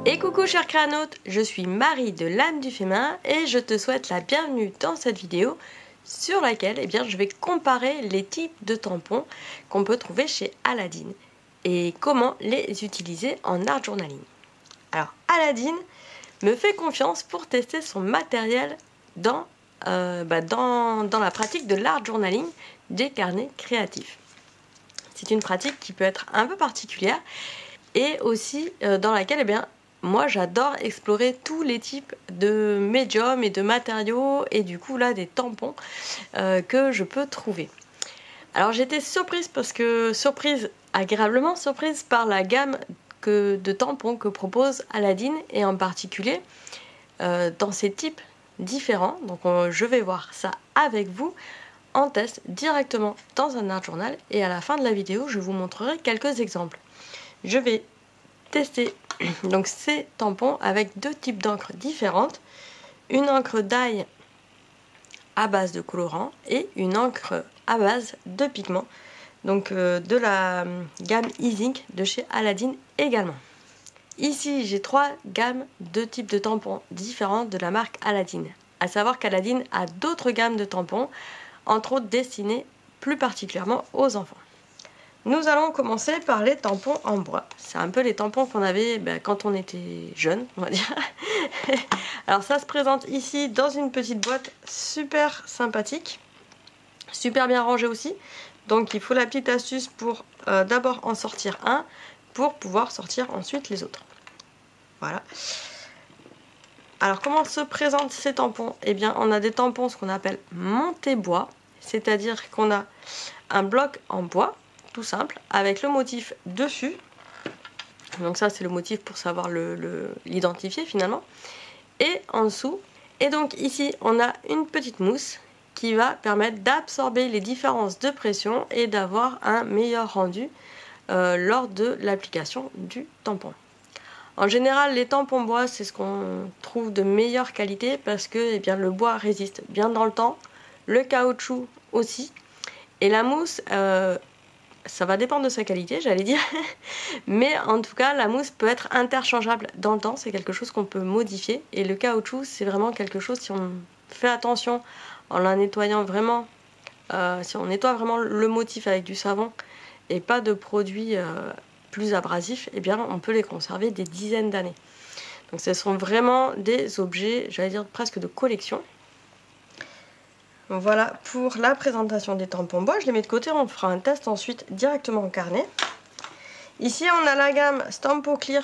Et coucou chers créanautes, je suis Marie de l'âme du féminin et je te souhaite la bienvenue dans cette vidéo sur laquelle je vais comparer les types de tampons qu'on peut trouver chez Aladine et comment les utiliser en art journaling. Alors Aladine me fait confiance pour tester son matériel dans la pratique de l'art journaling des carnets créatifs. C'est une pratique qui peut être un peu particulière et aussi dans laquelle moi j'adore explorer tous les types de médiums et de matériaux et du coup là des tampons que je peux trouver. Alors j'étais agréablement surprise par la gamme de tampons que propose Aladine et en particulier dans ces types différents. Donc je vais voir ça avec vous en test directement dans un art journal et à la fin de la vidéo je vous montrerai quelques exemples. Je vais tester donc ces tampons avec deux types d'encre différentes, une encre d'ail à base de colorant et une encre à base de pigments, donc de la gamme E-Ink de chez Aladine également. Ici j'ai trois gammes de types de tampons différents de la marque Aladine, à savoir qu'Aladine a d'autres gammes de tampons, entre autres destinés plus particulièrement aux enfants. Nous allons commencer par les tampons en bois. C'est un peu les tampons qu'on avait quand on était jeune, on va dire. Alors ça se présente ici dans une petite boîte super sympathique, super bien rangée aussi. Donc il faut la petite astuce pour d'abord en sortir un, pour pouvoir sortir ensuite les autres. Voilà. Alors comment se présentent ces tampons? On a des tampons ce qu'on appelle monté bois, c'est-à-dire qu'on a un bloc en bois, tout simple, avec le motif dessus. Donc ça c'est le motif pour savoir l'identifier finalement. Et en dessous, et donc ici on a une petite mousse qui va permettre d'absorber les différences de pression et d'avoir un meilleur rendu lors de l'application du tampon. En général les tampons bois c'est ce qu'on trouve de meilleure qualité parce que le bois résiste bien dans le temps, le caoutchouc aussi, et la mousse ça va dépendre de sa qualité, j'allais dire. Mais en tout cas, la mousse peut être interchangeable dans le temps. C'est quelque chose qu'on peut modifier. Et le caoutchouc, c'est vraiment quelque chose, si on fait attention en la nettoyant vraiment, si on nettoie vraiment le motif avec du savon et pas de produits plus abrasifs, on peut les conserver des dizaines d'années. Donc ce sont vraiment des objets, j'allais dire presque de collection. Voilà pour la présentation des tampons bois, je les mets de côté, on fera un test ensuite directement en carnet. Ici on a la gamme Stampo Clear,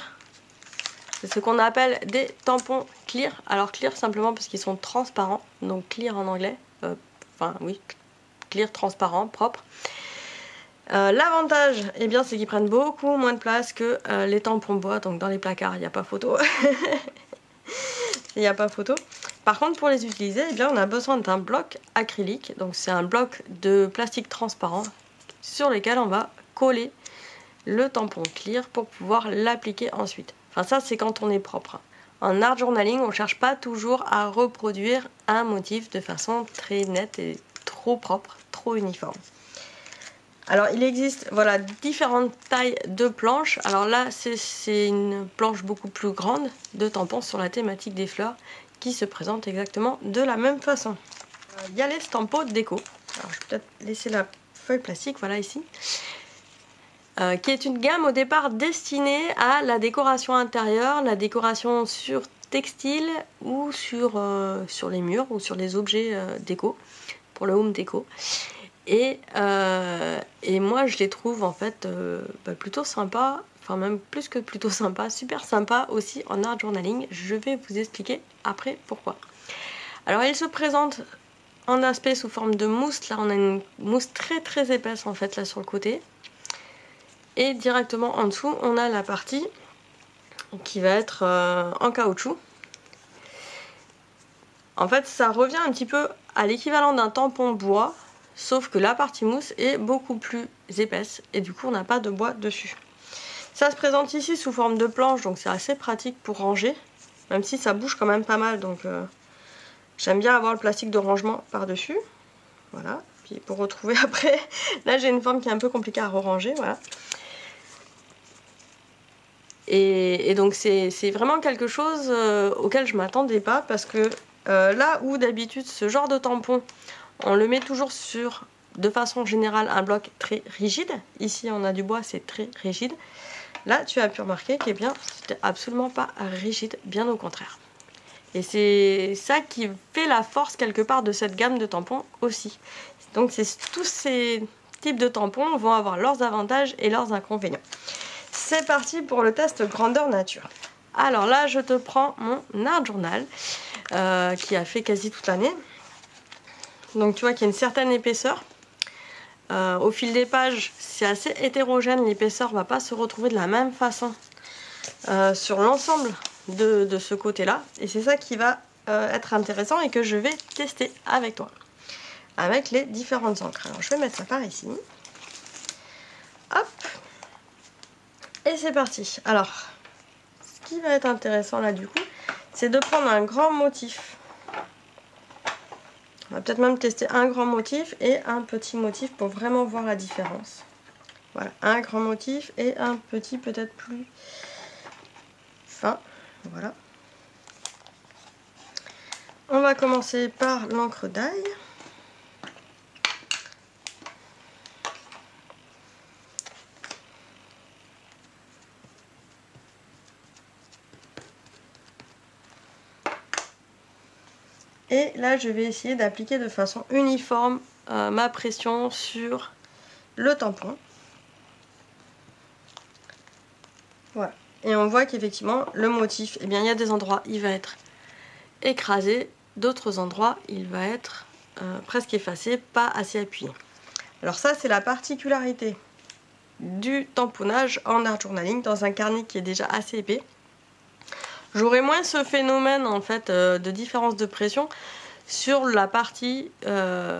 c'est ce qu'on appelle des tampons clear. Alors clear simplement parce qu'ils sont transparents, donc clear en anglais, clear transparent, propre. L'avantage c'est qu'ils prennent beaucoup moins de place que les tampons bois, donc dans les placards il n'y a pas photo. Il n'y a pas photo. Par contre, pour les utiliser, on a besoin d'un bloc acrylique. Donc c'est un bloc de plastique transparent sur lequel on va coller le tampon clear pour pouvoir l'appliquer ensuite. Enfin ça c'est quand on est propre. En art journaling, on ne cherche pas toujours à reproduire un motif de façon très nette et trop propre, trop uniforme. Alors il existe différentes tailles de planches. Alors là c'est une planche beaucoup plus grande de tampons sur la thématique des fleurs qui se présente exactement de la même façon. Il y a les Stampo déco. Alors je vais peut-être laisser la feuille plastique, voilà ici. Qui est une gamme au départ destinée à la décoration intérieure, la décoration sur textile ou sur les murs ou sur les objets déco, pour le home déco. Et moi je les trouve en fait plutôt sympa, enfin même plus que plutôt sympa, super sympa aussi en art journaling. Je vais vous expliquer après pourquoi. Alors il se présente en aspect sous forme de mousse. Là on a une mousse très très épaisse en fait là sur le côté. Et directement en dessous on a la partie qui va être en caoutchouc. En fait ça revient un petit peu à l'équivalent d'un tampon bois, sauf que la partie mousse est beaucoup plus épaisse et du coup on n'a pas de bois dessus. Ça se présente ici sous forme de planche, donc c'est assez pratique pour ranger, même si ça bouge quand même pas mal, donc j'aime bien avoir le plastique de rangement par dessus. Voilà, puis pour retrouver après, là j'ai une forme qui est un peu compliquée à ranger, voilà. Et donc c'est vraiment quelque chose auquel je m'attendais pas, parce que là où d'habitude ce genre de tampon, on le met toujours sur, de façon générale, un bloc très rigide. Ici on a du bois, c'est très rigide. Là tu as pu remarquer que c'était absolument pas rigide, bien au contraire. Et c'est ça qui fait la force quelque part de cette gamme de tampons aussi. Donc tous ces types de tampons vont avoir leurs avantages et leurs inconvénients. C'est parti pour le test grandeur nature. Alors là, je te prends mon art journal qui a fait quasi toute l'année. Donc tu vois qu'il y a une certaine épaisseur. Au fil des pages, c'est assez hétérogène. L'épaisseur ne va pas se retrouver de la même façon sur l'ensemble de ce côté-là. Et c'est ça qui va être intéressant et que je vais tester avec toi, avec les différentes encres. Alors je vais mettre ça par ici. Hop. Et c'est parti. Alors, ce qui va être intéressant là du coup, c'est de prendre un grand motif. On va peut-être même tester un grand motif et un petit motif pour vraiment voir la différence. Voilà, un grand motif et un petit peut-être plus fin. Voilà. On va commencer par l'encre d'ail. Et là, je vais essayer d'appliquer de façon uniforme ma pression sur le tampon. Voilà. Et on voit qu'effectivement, le motif, eh bien, il y a des endroits, il va être écrasé. D'autres endroits, il va être presque effacé, pas assez appuyé. Alors ça, c'est la particularité du tamponnage en art journaling dans un carnet qui est déjà assez épais. J'aurais moins ce phénomène en fait de différence de pression sur la partie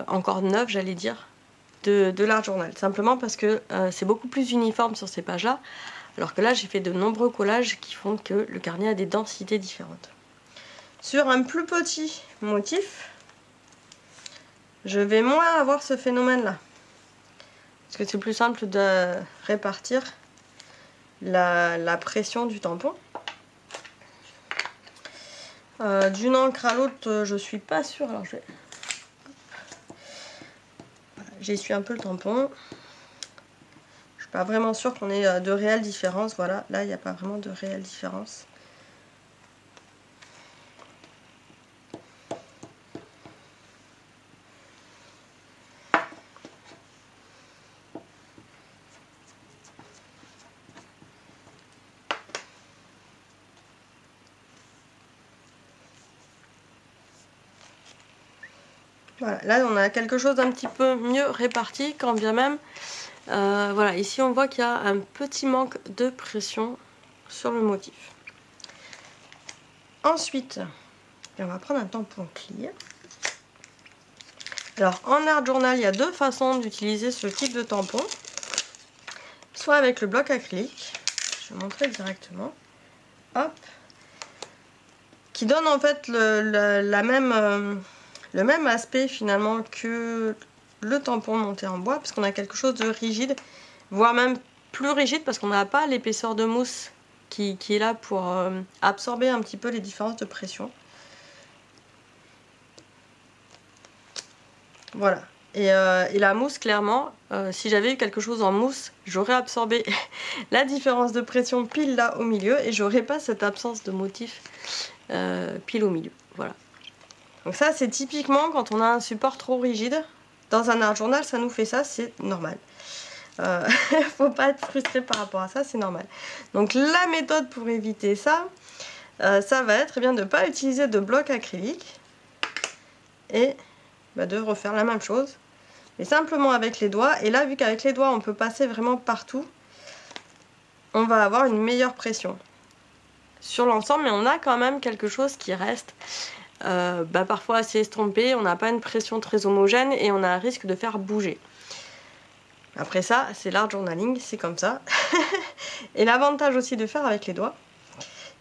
encore neuve, j'allais dire, de l'art journal. Simplement parce que c'est beaucoup plus uniforme sur ces pages-là, alors que là j'ai fait de nombreux collages qui font que le carnet a des densités différentes. Sur un plus petit motif, je vais moins avoir ce phénomène-là. Parce que c'est plus simple de répartir la pression du tampon. D'une encre à l'autre, je suis pas sûre. Alors je vais... Voilà, j'essuie un peu le tampon. Je suis pas vraiment sûre qu'on ait de réelles différences. Voilà, là il n'y a pas vraiment de réelles différences. Voilà, là on a quelque chose d'un petit peu mieux réparti, quand bien même. Voilà, ici on voit qu'il y a un petit manque de pression sur le motif. Ensuite, on va prendre un tampon clear. Alors en art journal, il y a deux façons d'utiliser ce type de tampon. Soit avec le bloc acrylique, je vais montrer directement. Hop. Qui donne en fait le même aspect finalement que le tampon monté en bois, parce qu'on a quelque chose de rigide, voire même plus rigide, parce qu'on n'a pas l'épaisseur de mousse qui est là pour absorber un petit peu les différences de pression. Voilà. Et la mousse, clairement, si j'avais eu quelque chose en mousse, j'aurais absorbé la différence de pression pile là au milieu, et j'aurais pas cette absence de motif pile au milieu. Voilà. Donc ça, c'est typiquement quand on a un support trop rigide. Dans un art journal, ça nous fait ça, c'est normal. Faut pas être frustré par rapport à ça, c'est normal. Donc la méthode pour éviter ça, ça va être bien de ne pas utiliser de bloc acrylique et de refaire la même chose, mais simplement avec les doigts. Et là, vu qu'avec les doigts, on peut passer vraiment partout, on va avoir une meilleure pression sur l'ensemble, mais on a quand même quelque chose qui reste parfois assez estompé. On n'a pas une pression très homogène et on a un risque de faire bouger. Après ça, c'est l'art journaling, c'est comme ça. Et l'avantage aussi de faire avec les doigts,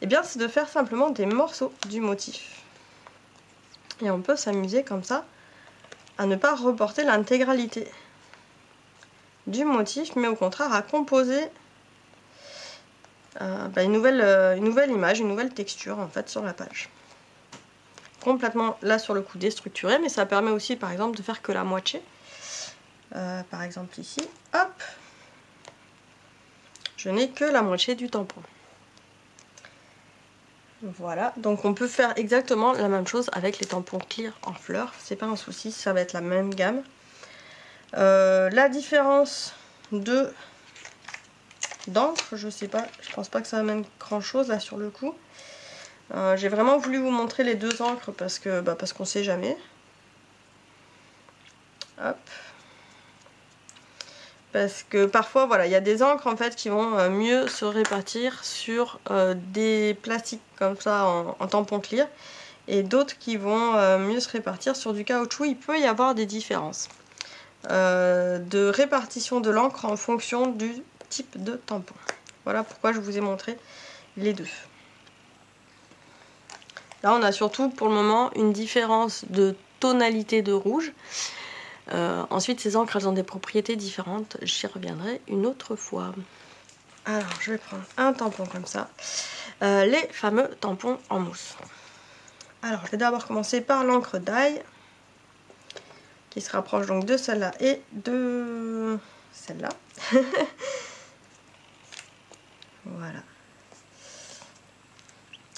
eh bien, c'est de faire simplement des morceaux du motif. Et on peut s'amuser comme ça à ne pas reporter l'intégralité du motif, mais au contraire à composer une nouvelle image, une nouvelle texture en fait sur la page. Complètement là sur le coup déstructuré, mais ça permet aussi par exemple de faire que la moitié. Par exemple ici, hop, je n'ai que la moitié du tampon. Voilà, donc on peut faire exactement la même chose avec les tampons clear en fleurs, c'est pas un souci, ça va être la même gamme. La différence d'encre, je sais pas, je pense pas que ça amène grand chose là sur le coup. J'ai vraiment voulu vous montrer les deux encres parce qu'on sait jamais. Hop. Parce que parfois, voilà, il y a des encres en fait qui vont mieux se répartir sur des plastiques comme ça en tampon clear, et d'autres qui vont mieux se répartir sur du caoutchouc. Il peut y avoir des différences de répartition de l'encre en fonction du type de tampon. Voilà pourquoi je vous ai montré les deux. Là, on a surtout pour le moment une différence de tonalité de rouge. Ensuite, ces encres, elles ont des propriétés différentes. J'y reviendrai une autre fois. Alors, je vais prendre un tampon comme ça. Les fameux tampons en mousse. Alors, je vais d'abord commencer par l'encre d'ail, qui se rapproche donc de celle-là et de celle-là. Voilà.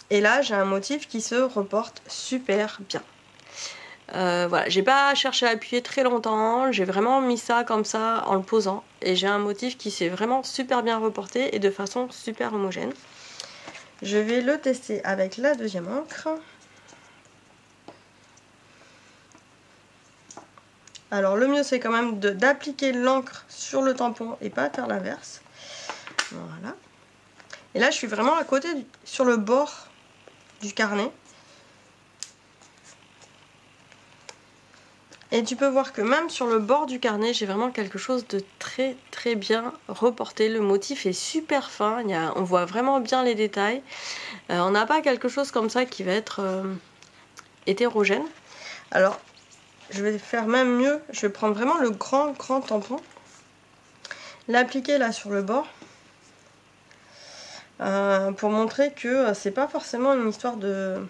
Et là, j'ai un motif qui se reporte super bien. Voilà, j'ai pas cherché à appuyer très longtemps, j'ai vraiment mis ça comme ça en le posant, et j'ai un motif qui s'est vraiment super bien reporté et de façon super homogène. Je vais le tester avec la deuxième encre. Alors le mieux c'est quand même d'appliquer l'encre sur le tampon et pas faire l'inverse. Voilà. Et là je suis vraiment à côté, sur le bord du carnet. Et tu peux voir que même sur le bord du carnet, j'ai vraiment quelque chose de très très bien reporté. Le motif est super fin, on voit vraiment bien les détails. On n'a pas quelque chose comme ça qui va être hétérogène. Alors, je vais faire même mieux, je vais prendre vraiment le grand tampon, l'appliquer là sur le bord, pour montrer que c'est pas forcément une histoire de...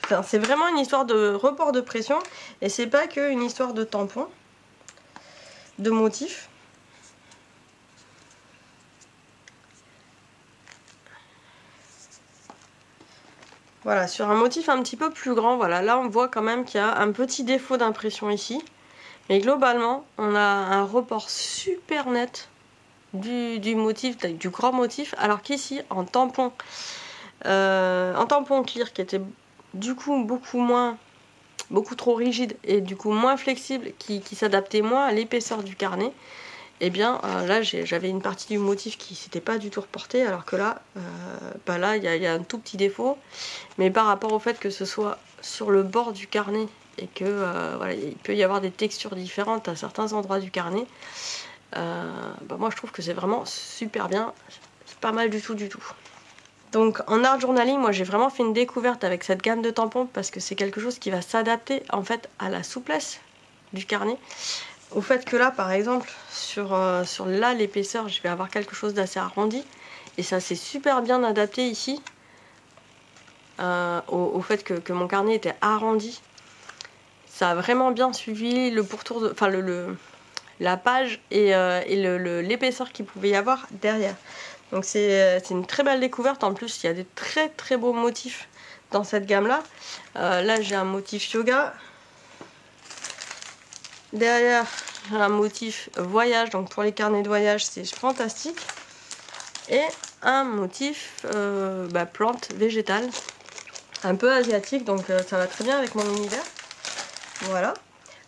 Enfin, c'est vraiment une histoire de report de pression, et c'est pas qu'une histoire de tampon, de motif. Voilà, sur un motif un petit peu plus grand, voilà, là on voit quand même qu'il y a un petit défaut d'impression ici. Mais globalement, on a un report super net du motif, du grand motif, alors qu'ici, en tampon clear, qui était du coup beaucoup trop rigide et du coup moins flexible, qui s'adaptait moins à l'épaisseur du carnet, et bien là j'avais une partie du motif qui s'était pas du tout reportée, alors que là là il y a un tout petit défaut, mais par rapport au fait que ce soit sur le bord du carnet et que voilà, il peut y avoir des textures différentes à certains endroits du carnet, moi je trouve que c'est vraiment super bien, c'est pas mal du tout. Donc en art journaling, moi j'ai vraiment fait une découverte avec cette gamme de tampons, parce que c'est quelque chose qui va s'adapter en fait à la souplesse du carnet. Au fait que là par exemple sur là l'épaisseur, je vais avoir quelque chose d'assez arrondi, et ça s'est super bien adapté ici au fait que mon carnet était arrondi. Ça a vraiment bien suivi le pourtour de, enfin la page et l'épaisseur qu'il pouvait y avoir derrière. Donc c'est une très belle découverte. En plus il y a des très très beaux motifs dans cette gamme là. Là j'ai un motif yoga, derrière j'ai un motif voyage, donc pour les carnets de voyage c'est fantastique, et un motif plante végétale un peu asiatique, donc ça va très bien avec mon univers. Voilà.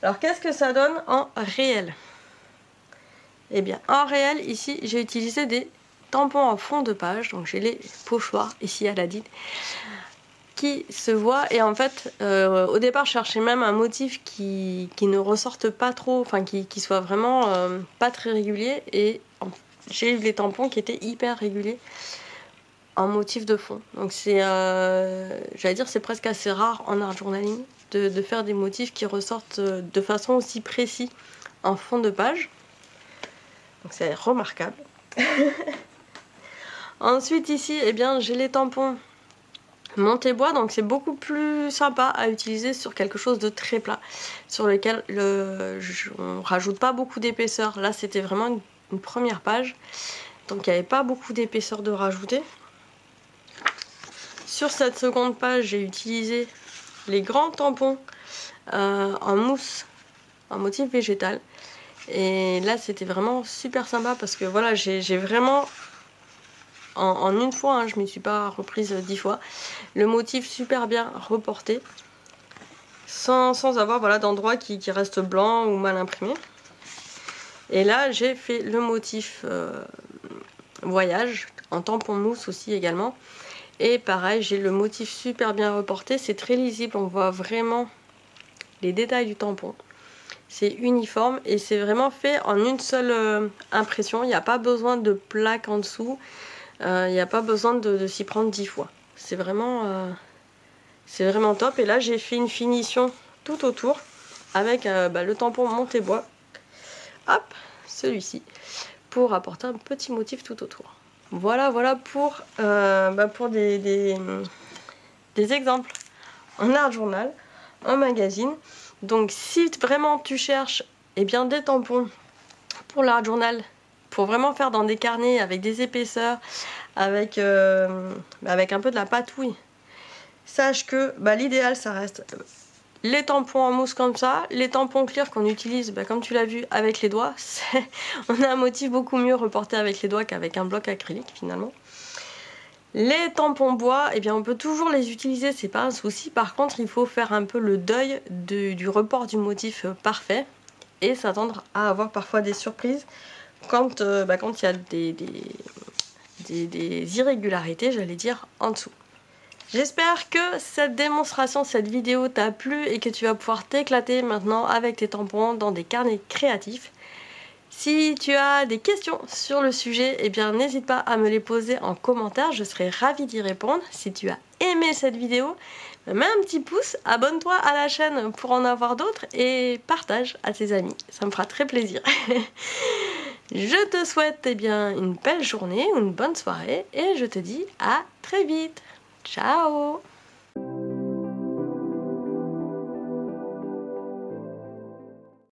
Alors qu'est-ce que ça donne en réel? Eh bien en réel, ici j'ai utilisé des tampons en fond de page, donc j'ai les pochoirs ici à Aladine qui se voient, et en fait au départ je cherchais même un motif qui ne ressorte pas trop, enfin qui soit vraiment pas très régulier, et j'ai eu les tampons qui étaient hyper réguliers en motif de fond. Donc c'est, j'allais dire, c'est presque assez rare en art journaling de faire des motifs qui ressortent de façon aussi précise en fond de page. Donc c'est remarquable. Ensuite ici, eh bien, j'ai les tampons Montebois, donc c'est beaucoup plus sympa à utiliser sur quelque chose de très plat, sur lequel on rajoute pas beaucoup d'épaisseur. Là c'était vraiment une première page, donc il n'y avait pas beaucoup d'épaisseur de rajouter. Sur cette seconde page, j'ai utilisé les grands tampons en mousse, en motif végétal. Et là c'était vraiment super sympa parce que voilà, j'ai vraiment... En une fois, hein, je ne m'y suis pas reprise 10 fois. Le motif super bien reporté, sans avoir voilà, d'endroit qui reste blanc ou mal imprimé. Et là, j'ai fait le motif voyage, en tampon mousse aussi également. Et pareil, j'ai le motif super bien reporté, c'est très lisible, on voit vraiment les détails du tampon. C'est uniforme et c'est vraiment fait en une seule impression, il n'y a pas besoin de plaque en dessous. Il n'y a pas besoin de s'y prendre 10 fois. C'est vraiment top. Et là, j'ai fait une finition tout autour avec le tampon Montebois. Hop, celui-ci. Pour apporter un petit motif tout autour. Voilà pour des exemples en art journal, en magazine. Donc, si vraiment tu cherches des tampons pour l'art journal, pour vraiment faire dans des carnets avec des épaisseurs, avec un peu de la patouille, sache que l'idéal ça reste les tampons en mousse comme ça, les tampons clear qu'on utilise comme tu l'as vu avec les doigts. On a un motif beaucoup mieux reporté avec les doigts qu'avec un bloc acrylique finalement. Les tampons bois, on peut toujours les utiliser, c'est pas un souci. Par contre, il faut faire un peu le deuil du report du motif parfait et s'attendre à avoir parfois des surprises quand il y a des irrégularités, j'allais dire, en dessous. J'espère que cette démonstration, cette vidéo t'a plu et que tu vas pouvoir t'éclater maintenant avec tes tampons dans des carnets créatifs. Si tu as des questions sur le sujet, n'hésite pas à me les poser en commentaire, je serai ravie d'y répondre. Si tu as aimé cette vidéo, mets un petit pouce, abonne-toi à la chaîne pour en avoir d'autres et partage à tes amis, ça me fera très plaisir. Je te souhaite une belle journée ou une bonne soirée et je te dis à très vite. Ciao!